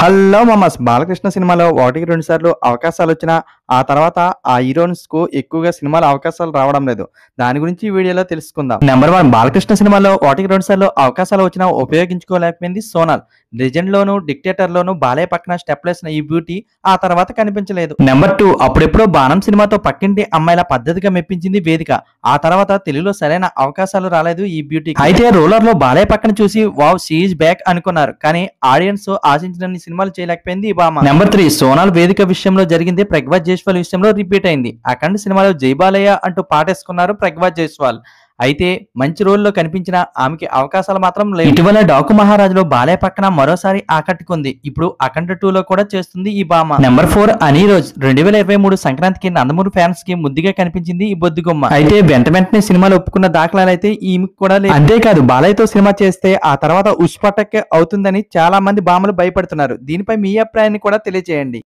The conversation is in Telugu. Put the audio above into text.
హలో మామస్! 'బాలకృష్ణ' సినిమాలో 1కి 2 సార్లు అవకాశాలొచ్చినా, ఆ తర్వాత ఆ హీరోయిన్స్‌కు ఎక్కువగా సినిమాలో అవకాశాలు రావడం లేదు. దాని గురించి ఈ వీడియోలో తెలుసుకుందాం. నంబర్ 1 'బాలకృష్ణ' సినిమాలో 1కి 2 సార్లు అవకాశాలు వచ్చినా ఉపయోగించుకోలేకపోయింది సోనాల్. 'లెజెండ్'లోను, 'డిక్టేటర్'లోను బాలయ్య పక్కన స్టెప్‌లేసిన ఈ బ్యూటీ ఆ తర్వాత కనిపించలేదు. నంబర్ 2 అప్పుడెప్పుడో 'బాణం' సినిమాతో పక్కింటి అమ్మాయిలా పద్ధతిగా మెప్పించింది వేదిక. ఆ తర్వాత తెలుగులో సరైన అవకాశాలు రాలేదు ఈ బ్యూటీకి. అయితే 'రూలర్'లో బాలయ్య పక్కన చూసి వావ్ షీ ఈజ్ బ్యాక్ అనుకున్నారు. కానీ ఆడియన్స్ ఆశించినన్ని సినిమాలు చేయలేకపోయింది ఈ భామ. నెంబర్ 3 సోనాల్ వేదిక విషయంలో జరిగింది ప్రగ్వాజ్ జైస్వాల్ విషయంలో రిపీట్ అయింది. అఖండ్ సినిమాలో జై బాలయ్య అంటూ పాటేసుకున్నారు ప్రగ్వాజ్ జైస్వాల్. అయితే మంచి రోల్లో కనిపించిన ఆమెకి అవకాశాలు మాత్రం లేవు. ఇటీవల 'డాకు మహారాజులో' బాలయ్య పక్కన మరోసారి ఆకట్టుకుంది. ఇప్పుడు 'అఖండ 2'లో కూడా చేస్తుంది ఈ భామ. నెంబర్ 4 అనిరోజ్ 2023 సంక్రాంతికి నందమూరి ఫ్యాన్స్ కి ముద్దుగా కనిపించింది ఈ బొద్దుగుమ్మ. అయితే వెంటనే సినిమాలు ఒప్పుకున్న దాఖలాలైతే ఈమెకు కూడా లేదు. అంతేకాదు బాలయ్యతో సినిమా చేస్తే ఆ తర్వాత ఉష్పటకే అవుతుందని చాలా మంది భామలు భయపడుతున్నారు. దీనిపై మీ అభిప్రాయాన్ని కూడా తెలియజేయండి.